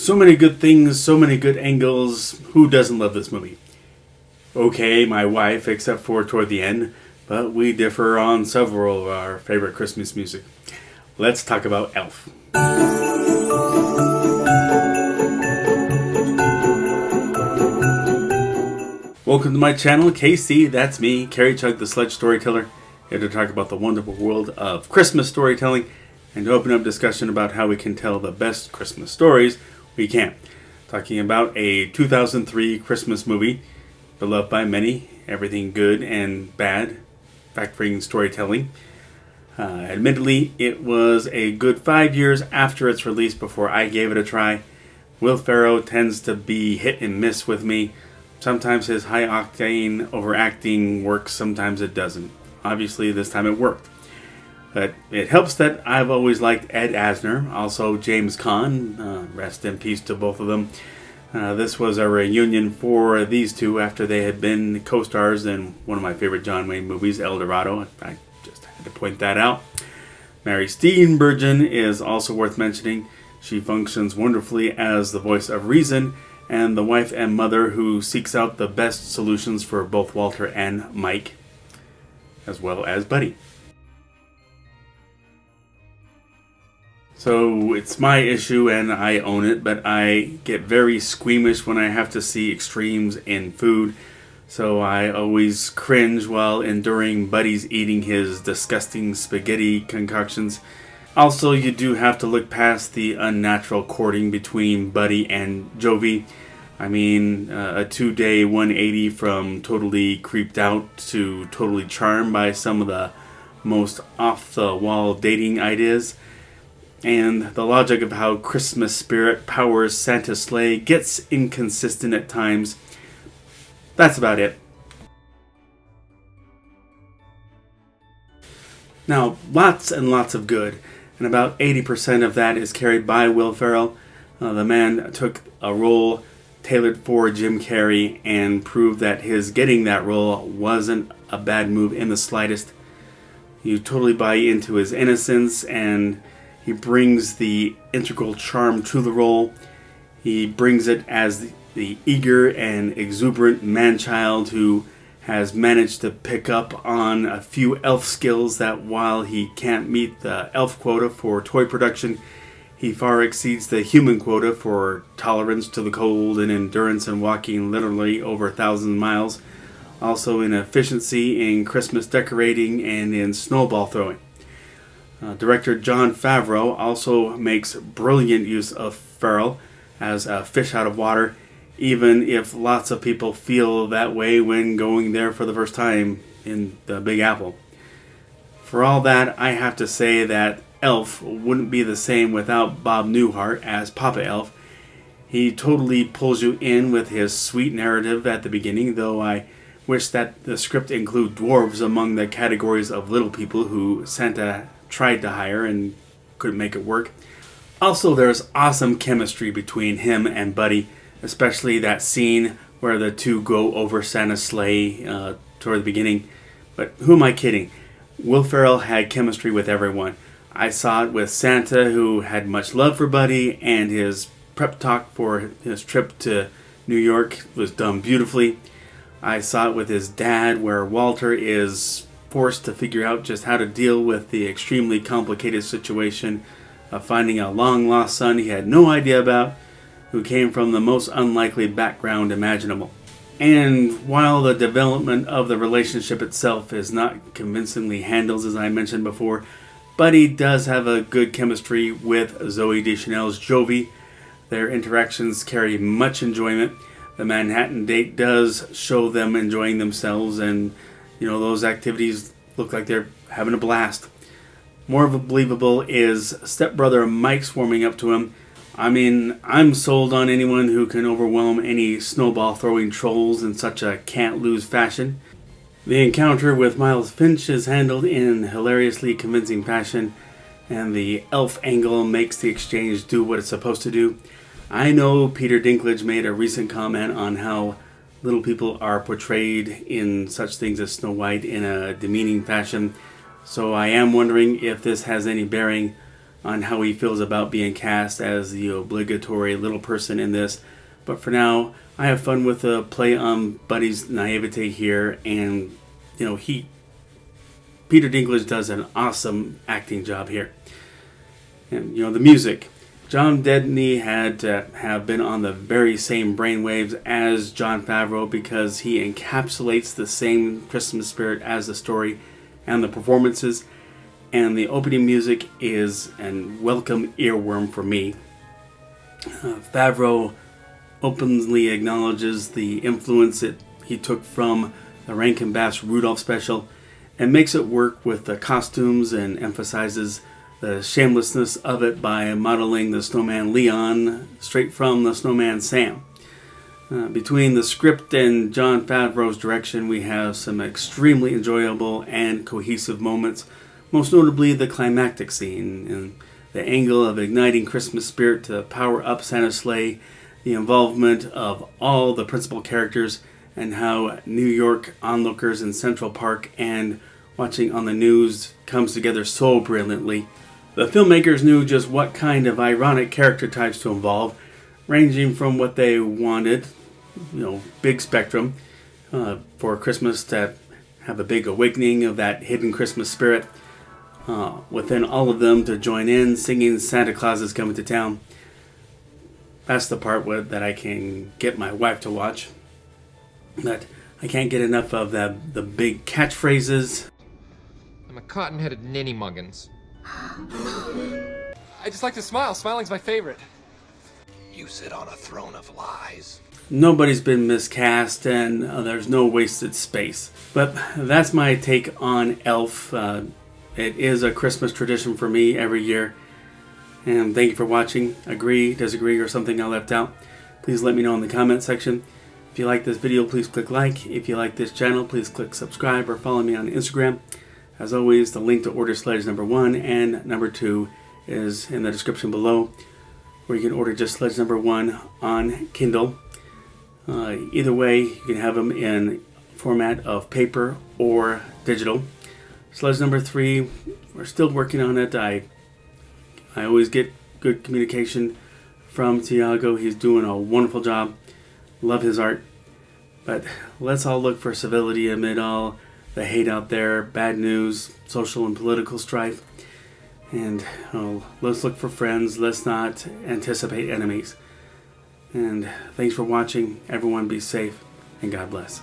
So many good things, so many good angles. Who doesn't love this movie? Okay, my wife, except for toward the end, but we differ on several of our favorite Christmas music. Let's talk about Elf. Welcome to my channel, KC, that's me, Carrie Chug the Sledge Storyteller, here to talk about the wonderful world of Christmas storytelling and to open up discussion about how we can tell the best Christmas stories we can. Talking about a 2003 Christmas movie, beloved by many, everything good and bad, fact-bringing storytelling. Admittedly, it was a good 5 years after its release before I gave it a try. Will Ferrell tends to be hit and miss with me. Sometimes his high-octane overacting works, sometimes it doesn't. Obviously, this time it worked. But it helps that I've always liked Ed Asner, also James Caan. Rest in peace to both of them. This was a reunion for these two after they had been co-stars in one of my favorite John Wayne movies, El Dorado. I just had to point that out. Mary Steenburgen is also worth mentioning. She functions wonderfully as the voice of reason and the wife and mother who seeks out the best solutions for both Walter and Mike, as well as Buddy. So it's my issue and I own it, but I get very squeamish when I have to see extremes in food. So I always cringe while enduring Buddy's eating his disgusting spaghetti concoctions. Also, you do have to look past the unnatural courting between Buddy and Jovi. I mean, a 2-day 180 from totally creeped out to totally charmed by some of the most off-the-wall dating ideas. And the logic of how Christmas spirit powers Santa's sleigh gets inconsistent at times. That's about it. Now, lots and lots of good, and about 80% of that is carried by Will Ferrell. The man took a role tailored for Jim Carrey and proved that his getting that role wasn't a bad move in the slightest. You totally buy into his innocence, and he brings the integral charm to the role. He brings it as the eager and exuberant man-child who has managed to pick up on a few elf skills that while he can't meet the elf quota for toy production, he far exceeds the human quota for tolerance to the cold and endurance in walking literally over 1,000 miles. Also in efficiency in Christmas decorating and in snowball throwing. Director Jon Favreau also makes brilliant use of Ferrell as a fish out of water, even if lots of people feel that way when going there for the first time in the Big Apple. For all that, I have to say that Elf wouldn't be the same without Bob Newhart as Papa Elf. He totally pulls you in with his sweet narrative at the beginning, though I wish that the script include dwarves among the categories of little people who Santa tried to hire and couldn't make it work. Also, there's awesome chemistry between him and Buddy, especially that scene where the two go over Santa's sleigh toward the beginning. But who am I kidding? Will Ferrell had chemistry with everyone. I saw it with Santa, who had much love for Buddy, and his prep talk for his trip to New York was done beautifully. I saw it with his dad, where Walter is forced to figure out just how to deal with the extremely complicated situation of finding a long-lost son he had no idea about, who came from the most unlikely background imaginable. And while the development of the relationship itself is not convincingly handled, as I mentioned before, Buddy does have a good chemistry with Zooey Deschanel's Jovi. Their interactions carry much enjoyment. The Manhattan date does show them enjoying themselves, and those activities look like they're having a blast. More believable is stepbrother Mike's warming up to him. I mean, I'm sold on anyone who can overwhelm any snowball throwing trolls in such a can't-lose fashion. The encounter with Miles Finch is handled in hilariously convincing fashion, and the elf angle makes the exchange do what it's supposed to do. I know Peter Dinklage made a recent comment on how little people are portrayed in such things as Snow White in a demeaning fashion, so I am wondering if this has any bearing on how he feels about being cast as the obligatory little person in this. But for now, I have fun with the play on Buddy's naivete here, and Peter Dinklage does an awesome acting job here. And the music. John Dedney had to have been on the very same brainwaves as Jon Favreau because he encapsulates the same Christmas spirit as the story and the performances. And the opening music is a welcome earworm for me. Favreau openly acknowledges the influence he took from the Rankin Bass Rudolph special and makes it work with the costumes and emphasizes the shamelessness of it by modeling the snowman Leon straight from the snowman Sam. Between the script and Jon Favreau's direction, we have some extremely enjoyable and cohesive moments, most notably the climactic scene and the angle of igniting Christmas spirit to power up Santa's sleigh, the involvement of all the principal characters, and how New York onlookers in Central Park and watching on the news comes together so brilliantly. The filmmakers knew just what kind of ironic character types to involve, ranging from what they wanted, big spectrum, for Christmas to have a big awakening of that hidden Christmas spirit, within all of them to join in singing Santa Claus is Coming to Town. That's the part that I can get my wife to watch. But I can't get enough of the big catchphrases. I'm a cotton-headed ninny muggins. I just like to smile. Smiling's my favorite. You sit on a throne of lies. Nobody's been miscast, and there's no wasted space. But that's my take on Elf. It is a Christmas tradition for me every year. And thank you for watching. Agree, disagree, or something I left out, please let me know in the comment section. If you like this video, please click like. If you like this channel, please click subscribe or follow me on Instagram. As always, the link to order Sledge number 1 and number 2 is in the description below, where you can order just Sledge number 1 on Kindle. Either way, you can have them in format of paper or digital. Sledge number 3, we're still working on it. I always get good communication from Tiago. He's doing a wonderful job. Love his art. But let's all look for civility amid all the hate out there, bad news, social and political strife. And let's look for friends. Let's not anticipate enemies. And thanks for watching. Everyone be safe, and God bless.